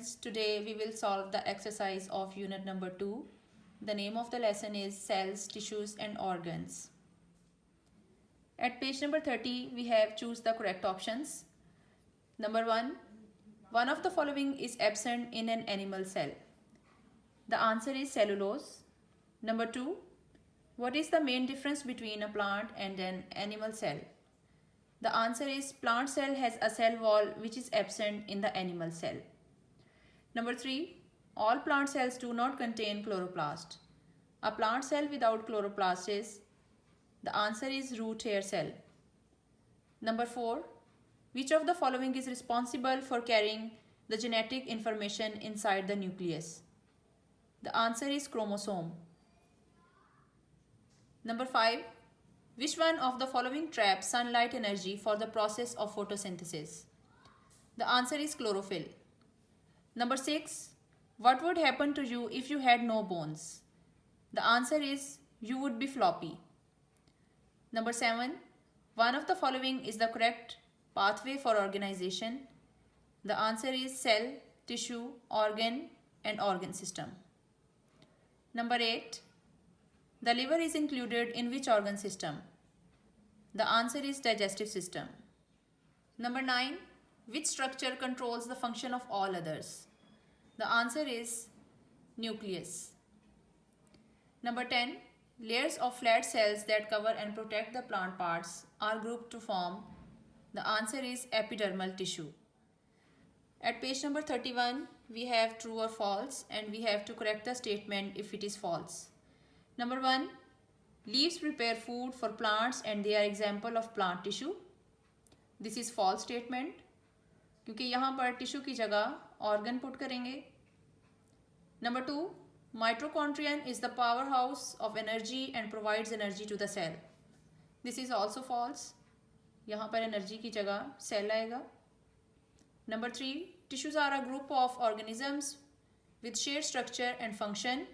students, today we will solve the exercise of unit number 2. The name of the lesson is cells, tissues and organs. At page number 30, we have choose the correct options. Number 1. One of the following is absent in an animal cell. The answer is cellulose. Number 2. What is the main difference between a plant and an animal cell? The answer is plant cell has a cell wall which is absent in the animal cell. Number 3. All plant cells do not contain chloroplast. A plant cell without chloroplast is, the answer is root hair cell. Number 4. Which of the following is responsible for carrying the genetic information inside the nucleus? The answer is chromosome. Number 5. Which one of the following traps sunlight energy for the process of photosynthesis? The answer is chlorophyll. Number 6. What would happen to you if you had no bones? The answer is you would be floppy. Number 7. One of the following is the correct pathway for organization. The answer is cell, tissue, organ and organ system. Number 8. The liver is included in which organ system? The answer is digestive system. Number 9. Which structure controls the function of all others? The answer is nucleus. Number 10. Layers of flat cells that cover and protect the plant parts are grouped to form. The answer is epidermal tissue. At page number 31, we have true or false and we have to correct the statement if it is false. Number 1. Leaves prepare food for plants and they are example of plant tissue. This is false statement क्योंकि यहाँ पर tissue की जगह organ put करेंगे. Number 2. Mitochondrion is the powerhouse of energy and provides energy to the cell. This is also false. यहाँ पर energy की जगह सेल आएगा. Number 3. Tissues are a group of organisms with shared structure and function.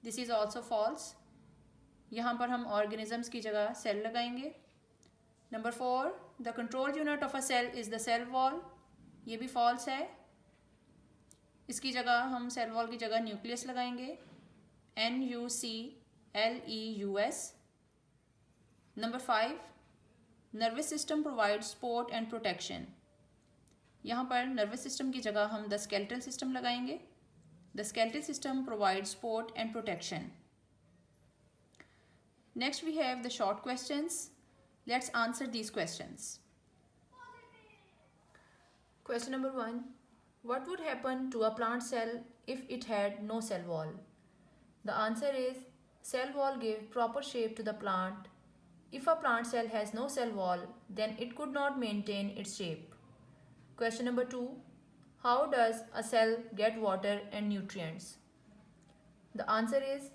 This is also false. यहाँ पर हम organisms की जगह सेल लगाएंगे. Number 4. The control unit of a cell is the cell wall. ये भी false है. इसकी जगह हम सेल वॉल की जगह न्यूक्लियस लगाएंगे. NUCLEUS. Number 5. Nervous system provides support and protection. यहाँ पर nervous system की जगह हम the skeletal system लगाएंगे. The skeletal system provides support and protection. Next we have the short questions. Let's answer these questions. Question number 1. What would happen to a plant cell if it had no cell wall? The answer is cell wall gives proper shape to the plant. If a plant cell has no cell wall, then it could not maintain its shape. Question number 2. How does a cell get water and nutrients? The answer is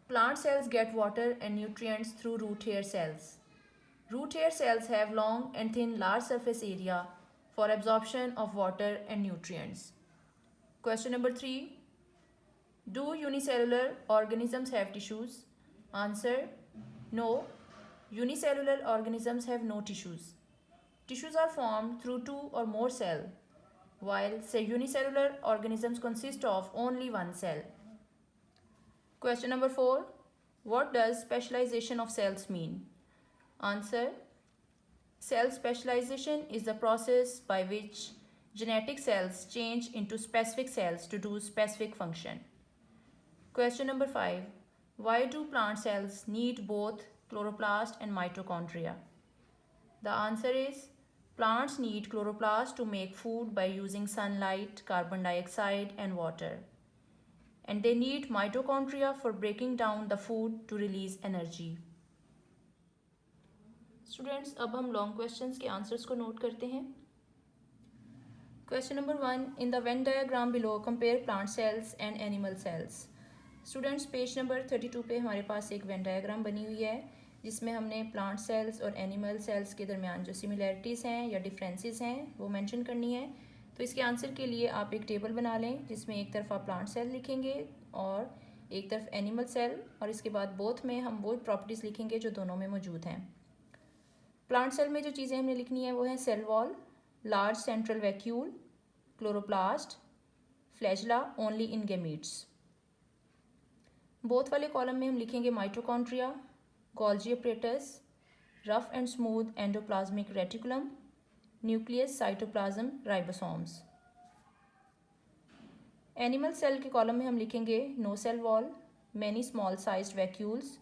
plant cells get water and nutrients through root hair cells. Root hair cells have long and thin large surface area for absorption of water and nutrients. Question number 3. Do unicellular organisms have tissues? Answer: no. Unicellular organisms have no tissues. Tissues are formed through 2 or more cells, while unicellular organisms consist of only one cell. Question number 4. What does specialization of cells mean? Answer: cell specialization is the process by which genetic cells change into specific cells to do specific function. Question number 5. Why do plant cells need both chloroplast and mitochondria? The answer is plants need chloroplast to make food by using sunlight, carbon dioxide and water. And they need mitochondria for breaking down the food to release energy. Students, अब हम long questions के answers को note करते हैं. Question number 1. In the Venn diagram below, compare plant cells and animal cells. Students, page number 32 पे हमारे पास एक Venn diagram बनी हुई है जिसमें हमने प्लांट सेल्स और एनिमल सेल्स के दरमियान जो सिमिलैरिटीज़ हैं या डिफरेंसेस हैं वो मेंशन करनी है. तो इसके आंसर के लिए आप एक टेबल बना लें जिसमें एक तरफ आप प्लांट सेल लिखेंगे और एक तरफ एनिमल सेल, और इसके बाद बोथ में हम वो प्रॉपर्टीज़ लिखेंगे जो दोनों में मौजूद हैं. प्लांट सेल में जो चीज़ें हमने लिखनी है वो हैं cell wall, large central vacuole, chloroplast, flagella only in gametes. Both वाले कॉलम में हम लिखेंगे mitochondria, Golgi apparatus, rough and smooth endoplasmic reticulum, nucleus, cytoplasm, ribosomes. Animal cell के कॉलम में हम लिखेंगे no cell wall, many small sized vacuoles,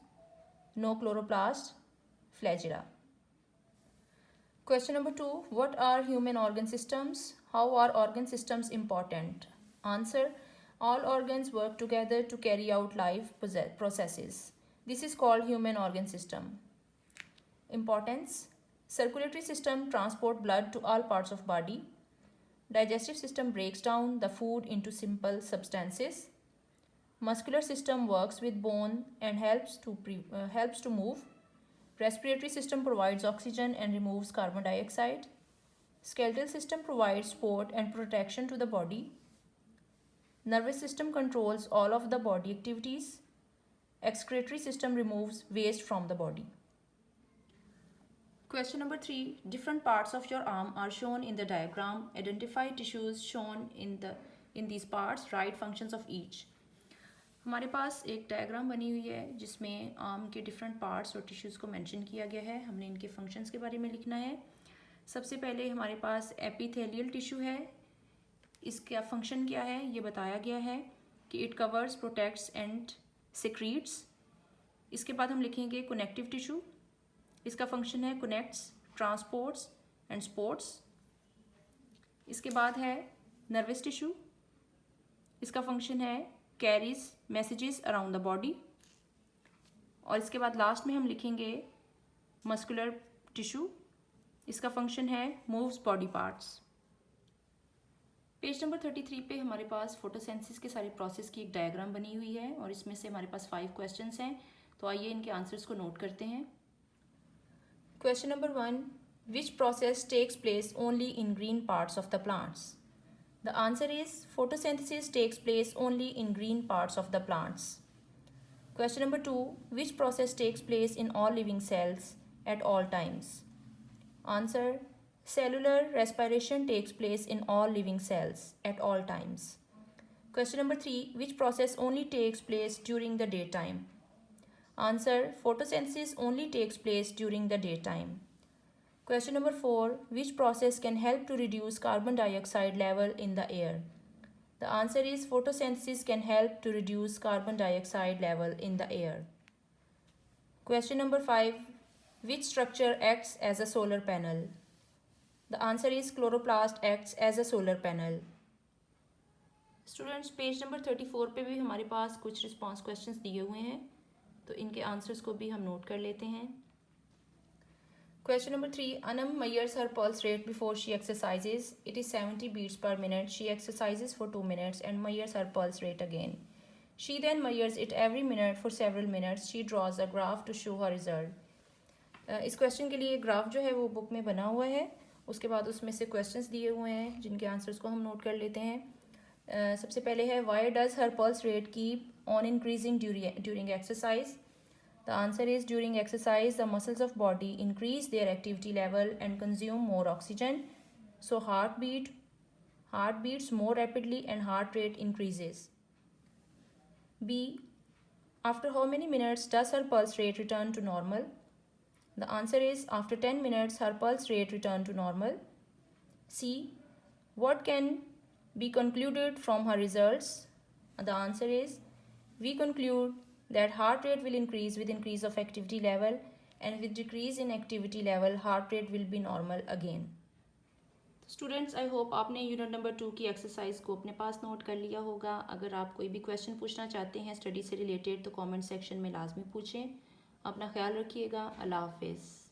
no chloroplast, flagella. Question number 2. What are human organ systems? How are organ systems important? Answer. All organs work together to carry out life processes. This is called human organ system. Importance. Circulatory system transport blood to all parts of body. Digestive system breaks down the food into simple substances. Muscular system works with bone and helps to move. Respiratory system provides oxygen and removes carbon dioxide. Skeletal system provides support and protection to the body. Nervous system controls all of the body activities. Excretory system removes waste from the body. Question number 3. Different parts of your arm are shown in the diagram. Identify tissues shown in these parts. Write functions of each. हमारे पास एक diagram बनी हुई है जिसमें arm के different parts और tissues को mention किया गया है। हमने इनके फंक्शंस के बारे में लिखना है। सबसे पहले हमारे पास एपिथेलियल टिश्यू है। इसका फंक्शन क्या है ये बताया गया है कि it covers, protects and secretes. इसके बाद हम लिखेंगे कनेक्टिव टिश्यू। इसका फंक्शन है कनेक्ट्स, ट्रांसपोर्ट्स एंड स्पोर्ट्स। इसके बाद है नर्वस टिश्यू। इसका फंक्शन है carries messages around the body. और इसके बाद लास्ट में हम लिखेंगे मस्कुलर टिश्यू। इसका फंक्शन है moves body parts. Page number 33 पे हमारे पास फोटोसिंथेसिस के सारे प्रोसेस की एक डायग्राम बनी हुई है और इसमें से हमारे पास 5 क्वेश्चंस हैं। तो आइए इनके आंसर्स को नोट करते हैं। Question number 1. Which process takes place only in green parts of the plants? The answer is photosynthesis takes place only in green parts of the plants. Question number 2. Which process takes place in all living cells at all times? Answer. Cellular respiration takes place in all living cells at all times. Question number 3. Which process only takes place during the daytime? Answer. Photosynthesis only takes place during the daytime. Question number 4. Which process can help to reduce carbon dioxide level in the air? The answer is photosynthesis can help to reduce carbon dioxide level in the air. Question number 5. Which structure acts as a solar panel? The answer is chloroplast acts as a solar panel. Students, page number 34 पे भी हमारे पास कुछ response questions दिए हुए हैं, तो इनके answers को भी हम नोट कर लेते हैं। Question number 3. Anam measures her pulse rate before she exercises. It is 70 beats per minute. She exercises for 2 minutes and measures her pulse rate again. She then measures it every minute for several minutes. She draws a graph to show her result. इस question के लिए graph जो है वो book में बना हुआ है। उसके बाद उसमें से क्वेश्चंस दिए हुए हैं जिनके आंसर्स को हम नोट कर लेते हैं। सबसे पहले है why does her pulse rate keep on increasing during exercise? The answer is during exercise, the muscles of body increase their activity level and consume more oxygen. So heart beats more rapidly and heart rate increases. B. After how many minutes does her pulse rate return to normal? The answer is after 10 minutes her pulse rate return to normal. C. What can be concluded from her results? The answer is we conclude that heart rate will increase with increase of activity level and with decrease in activity level heart rate will be normal again. Students, I hope आपने unit number 2 की exercise को अपने पास note कर लिया होगा। अगर आप कोई भी क्वेश्चन पूछना चाहते हैं स्टडी से रिलेटेड तो कमेंट सेक्शन में लाजमी पूछें। अपना ख्याल रखिएगा। अल्लाह हाफिज़।